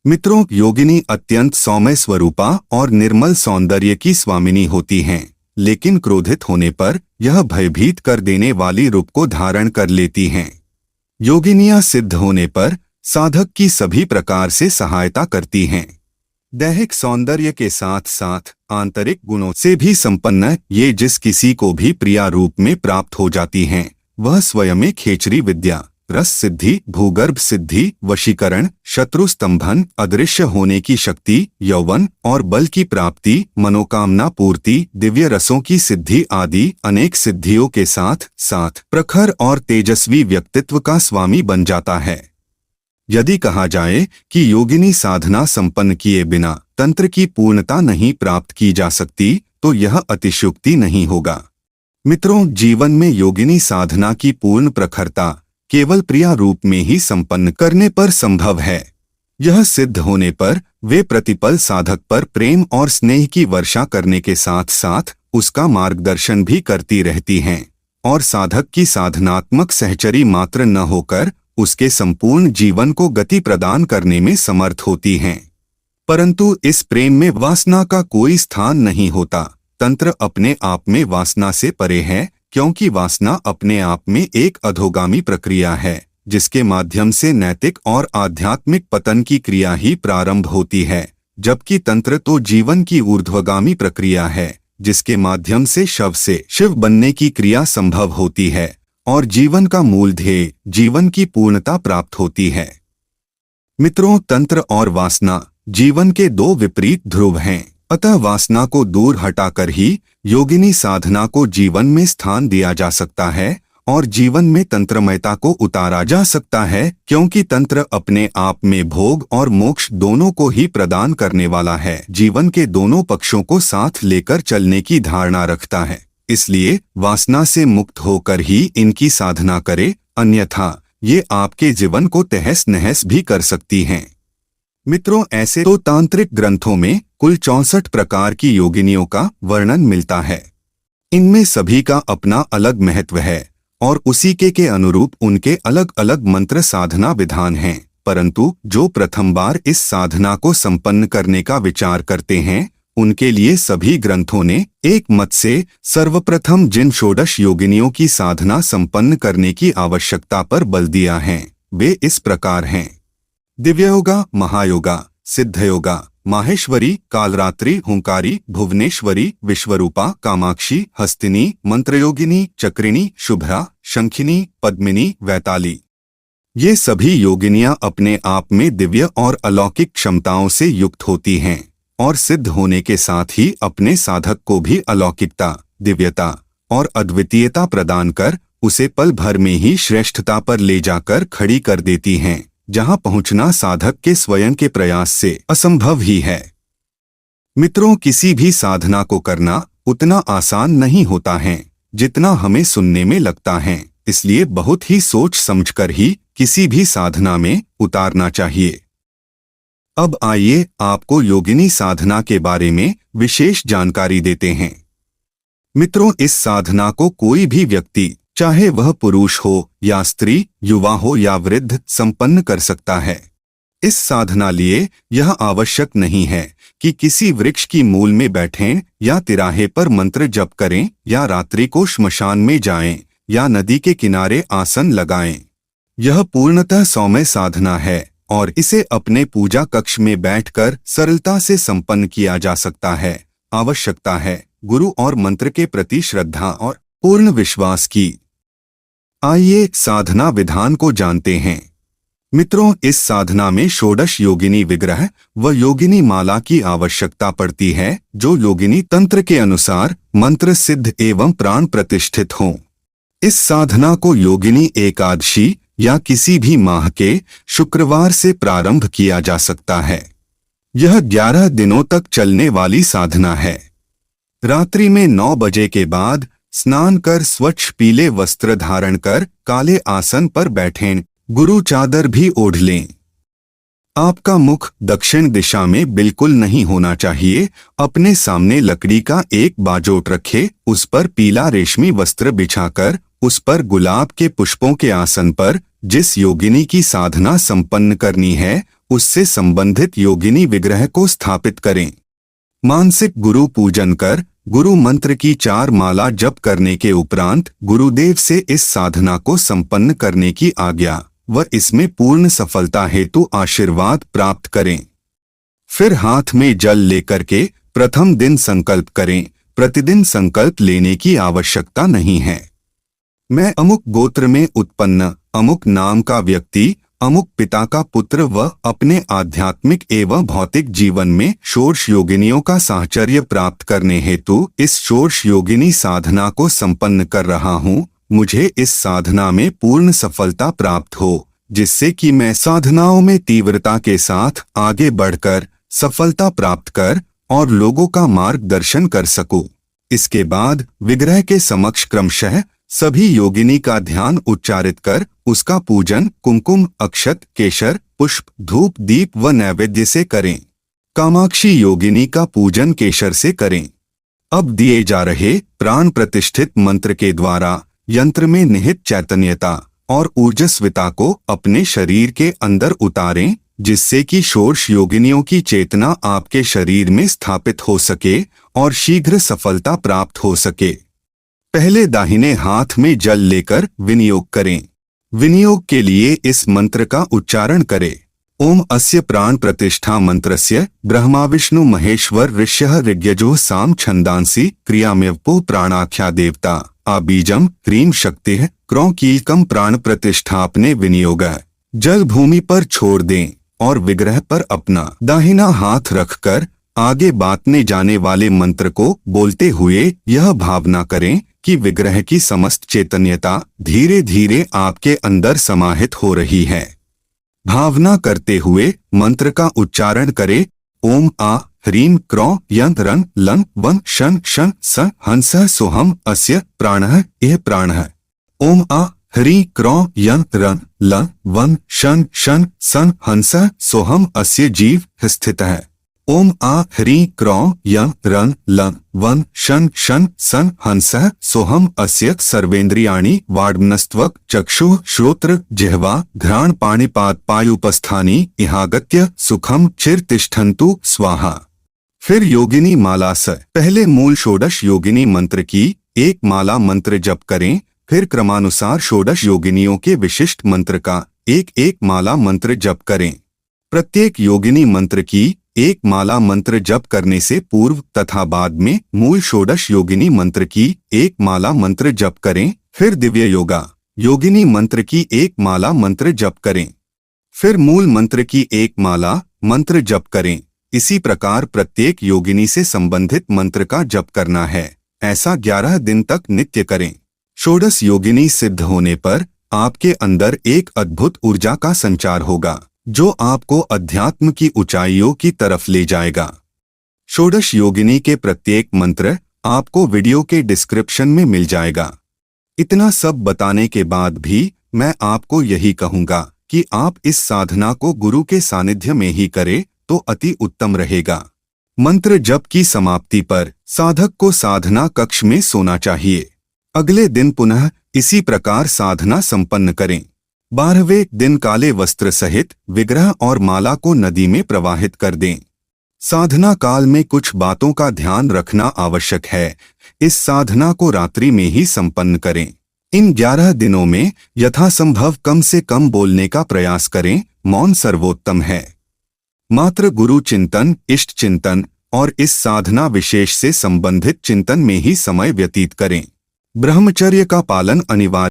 मित्रों, योगिनी अत्यंत सौम्य स्वरूपा और निर्मल सौंदर्य की स्वामिनी होती हैं, लेकिन क्रोधित होने पर यह भयभीत कर देने वाली रूप को धारण कर लेती हैं। योगिनियां सिद्ध होने पर साधक की सभी प्रकार से सहायता करती हैं। दैहिक सौंदर्य के साथ साथ आंतरिक गुणों से भी संपन्न ये जिस किसी को भी प्रिया रूप में प्राप्त हो जाती हैं, वह स्वयं खेचरी विद्या, रस सिद्धि, भूगर्भ सिद्धि, वशीकरण, शत्रु स्तंभन, अदृश्य होने की शक्ति, यौवन और बल की प्राप्ति, मनोकामना पूर्ति, दिव्य रसों की सिद्धि आदि अनेक सिद्धियों के साथ साथ प्रखर और तेजस्वी व्यक्तित्व का स्वामी बन जाता है। यदि कहा जाए कि योगिनी साधना संपन्न किए बिना तंत्र की पूर्णता नहीं प्राप्त की जा सकती, तो यह अतिशयोक्ति नहीं होगा। मित्रों, जीवन में योगिनी साधना की पूर्ण प्रखरता केवल प्रिया रूप में ही संपन्न करने पर संभव है। यह सिद्ध होने पर वे प्रतिपल साधक पर प्रेम और स्नेह की वर्षा करने के साथ साथ उसका मार्गदर्शन भी करती रहती हैं और साधक की साधनात्मक सहचरी मात्र न होकर उसके संपूर्ण जीवन को गति प्रदान करने में समर्थ होती हैं। परंतु इस प्रेम में वासना का कोई स्थान नहीं होता। तंत्र अपने आप में वासना से परे है, क्योंकि वासना अपने आप में एक अधोगामी प्रक्रिया है, जिसके माध्यम से नैतिक और आध्यात्मिक पतन की क्रिया ही प्रारंभ होती है, जबकि तंत्र तो जीवन की ऊर्ध्वगामी प्रक्रिया है, जिसके माध्यम से शव से शिव बनने की क्रिया संभव होती है और जीवन का मूल ध्येय जीवन की पूर्णता प्राप्त होती है। मित्रों, तंत्र और वासना जीवन के दो विपरीत ध्रुव हैं, अतः वासना को दूर हटाकर ही योगिनी साधना को जीवन में स्थान दिया जा सकता है और जीवन में तंत्रमयता को उतारा जा सकता है, क्योंकि तंत्र अपने आप में भोग और मोक्ष दोनों को ही प्रदान करने वाला है, जीवन के दोनों पक्षों को साथ लेकर चलने की धारणा रखता है। इसलिए वासना से मुक्त होकर ही इनकी साधना करे, अन्यथा ये आपके जीवन को तहस नहस भी कर सकती हैं। मित्रों, ऐसे तो तांत्रिक ग्रंथों में कुल 64 प्रकार की योगिनियों का वर्णन मिलता है। इनमें सभी का अपना अलग महत्व है और उसी के अनुरूप उनके अलग अलग मंत्र साधना विधान हैं। परंतु जो प्रथम बार इस साधना को संपन्न करने का विचार करते हैं, उनके लिए सभी ग्रंथों ने एक मत से सर्वप्रथम जिन षोडश योगिनियों की साधना संपन्न करने की आवश्यकता पर बल दिया है, वे इस प्रकार हैं: दिव्ययोगा, महायोगा, सिद्धयोगा, माहेश्वरी, कालरात्रि, हुंकारी, भुवनेश्वरी, विश्वरूपा, कामाक्षी, हस्तिनी, मंत्रयोगिनी, चक्रिणी, शुभ्रा, शंखिनी, पद्मिनी, वैताली। ये सभी योगिनियां अपने आप में दिव्य और अलौकिक क्षमताओं से युक्त होती हैं और सिद्ध होने के साथ ही अपने साधक को भी अलौकिकता, दिव्यता और अद्वितीयता प्रदान कर उसे पल भर में ही श्रेष्ठता पर ले जाकर खड़ी कर देती हैं, जहां पहुंचना साधक के स्वयं के प्रयास से असंभव ही है। मित्रों, किसी भी साधना को करना उतना आसान नहीं होता है जितना हमें सुनने में लगता है, इसलिए बहुत ही सोच समझकर ही किसी भी साधना में उतारना चाहिए। अब आइए आपको योगिनी साधना के बारे में विशेष जानकारी देते हैं। मित्रों, इस साधना को कोई भी व्यक्ति, चाहे वह पुरुष हो या स्त्री, युवा हो या वृद्ध, संपन्न कर सकता है। इस साधना लिए यह आवश्यक नहीं है कि किसी वृक्ष की मूल में बैठें या तिराहे पर मंत्र जप करें या रात्रि को श्मशान में जाएं या नदी के किनारे आसन लगाएं। यह पूर्णतः सौम्य साधना है और इसे अपने पूजा कक्ष में बैठकर सरलता से संपन्न किया जा सकता है। आवश्यकता है गुरु और मंत्र के प्रति श्रद्धा और पूर्ण विश्वास की। आइए साधना विधान को जानते हैं। मित्रों, इस साधना में षोडश योगिनी विग्रह व योगिनी माला की आवश्यकता पड़ती है, जो योगिनी तंत्र के अनुसार मंत्र सिद्ध एवं प्राण प्रतिष्ठित हों। इस साधना को योगिनी एकादशी या किसी भी माह के शुक्रवार से प्रारंभ किया जा सकता है। यह 11 दिनों तक चलने वाली साधना है। रात्रि में 9 बजे के बाद स्नान कर स्वच्छ पीले वस्त्र धारण कर काले आसन पर बैठें, गुरु चादर भी ओढ़ लें। आपका मुख दक्षिण दिशा में बिल्कुल नहीं होना चाहिए। अपने सामने लकड़ी का एक बाजोट रखे, उस पर पीला रेशमी वस्त्र बिछाकर उस पर गुलाब के पुष्पों के आसन पर जिस योगिनी की साधना संपन्न करनी है उससे संबंधित योगिनी विग्रह को स्थापित करें। मानसिक गुरु पूजन कर गुरु मंत्र की 4 माला जप करने के उपरांत गुरुदेव से इस साधना को संपन्न करने की आज्ञा व इसमें पूर्ण सफलता हेतु आशीर्वाद प्राप्त करें। फिर हाथ में जल लेकर के प्रथम दिन संकल्प करें। प्रतिदिन संकल्प लेने की आवश्यकता नहीं है। मैं अमुक गोत्र में उत्पन्न अमुक नाम का व्यक्ति, अमुक पिता का पुत्र व अपने आध्यात्मिक एवं भौतिक जीवन में षोडश योगिनियों का साहचर्य प्राप्त करने हेतु इस षोडश योगिनी साधना को संपन्न कर रहा हूँ। मुझे इस साधना में पूर्ण सफलता प्राप्त हो, जिससे कि मैं साधनाओं में तीव्रता के साथ आगे बढ़कर सफलता प्राप्त कर और लोगों का मार्गदर्शन कर सकूं। इसके बाद विग्रह के समक्ष क्रमशः सभी योगिनी का ध्यान उच्चारित कर उसका पूजन कुमकुम, अक्षत, केशर, पुष्प, धूप, दीप व नैवेद्य से करें। कामाक्षी योगिनी का पूजन केशर से करें। अब दिए जा रहे प्राण प्रतिष्ठित मंत्र के द्वारा यंत्र में निहित चैतन्यता और ऊर्जस्विता को अपने शरीर के अंदर उतारें, जिससे कि षोडश योगिनियों की चेतना आपके शरीर में स्थापित हो सके और शीघ्र सफलता प्राप्त हो सके। पहले दाहिने हाथ में जल लेकर विनियोग करें। विनियोग के लिए इस मंत्र का उच्चारण करें। ओम अस्य प्राण प्रतिष्ठा मंत्रस्य ब्रह्मा विष्णु महेश्वर ऋष्यः ऋग्यजो साम छंदांसी क्रियामेवपो प्राणाख्या देवता आबीजम ह्रीं शक्तिः क्रौं कीलकम। प्राण प्रतिष्ठा अपने विनियोग जल भूमि पर छोड़ दें और विग्रह पर अपना दाहिना हाथ रखकर आगे बातने जाने वाले मंत्र को बोलते हुए यह भावना करें कि विग्रह की समस्त चैतन्यता धीरे धीरे आपके अंदर समाहित हो रही है। भावना करते हुए मंत्र का उच्चारण करें। ओम आ ह्रीं क्रौं यं रं लं वन शन शन स हंस सोहम अस्य प्राणः यह प्राणः। ओम आ ह्रीं क्रौं यं रं लं वन शन शन सन हंस सोहम अस्य जीव स्थितः। ओम आ ह्रीं क्रौं यं रं लं वन शन शन सन हंसः सोहम अस्य सर्वेन्द्रियाणि वाड्मनस्त्वक् चक्षुः श्रोत्र जिह्वा घ्राण पाणिपाद पायुपस्थानि इहागत्य सुखम चिर तिष्ठन्तु स्वाहा। फिर योगिनी माला से पहले मूल षोडश योगिनी मंत्र की 1 माला मंत्र जप करें। फिर क्रमानुसार षोडश योगिनियों के विशिष्ट मंत्र का 1-1 माला मंत्र जप करें। प्रत्येक योगिनी मंत्र की 1 माला मंत्र जप करने से पूर्व तथा बाद में मूल षोडश योगिनी मंत्र की 1 माला मंत्र जप करें। फिर दिव्य योगा योगिनी मंत्र की 1 माला मंत्र जप करें। फिर मूल मंत्र की 1 माला मंत्र जप करें। इसी प्रकार प्रत्येक योगिनी से संबंधित मंत्र का जप करना है। ऐसा 11 दिन तक नित्य करें। षोडश योगिनी सिद्ध होने पर आपके अंदर एक अद्भुत ऊर्जा का संचार होगा, जो आपको अध्यात्म की ऊंचाइयों की तरफ ले जाएगा। षोडश योगिनी के प्रत्येक मंत्र आपको वीडियो के डिस्क्रिप्शन में मिल जाएगा। इतना सब बताने के बाद भी मैं आपको यही कहूंगा कि आप इस साधना को गुरु के सानिध्य में ही करें तो अति उत्तम रहेगा। मंत्र जप की समाप्ति पर साधक को साधना कक्ष में सोना चाहिए। अगले दिन पुनः इसी प्रकार साधना संपन्न करें। 12वें दिन काले वस्त्र सहित विग्रह और माला को नदी में प्रवाहित कर दें। साधना काल में कुछ बातों का ध्यान रखना आवश्यक है। इस साधना को रात्रि में ही संपन्न करें। इन 11 दिनों में यथासंभव कम से कम बोलने का प्रयास करें। मौन सर्वोत्तम है। मात्र गुरु चिंतन, इष्ट चिंतन और इस साधना विशेष से संबंधित चिंतन में ही समय व्यतीत करें। ब्रह्मचर्य का पालन अनिवार्य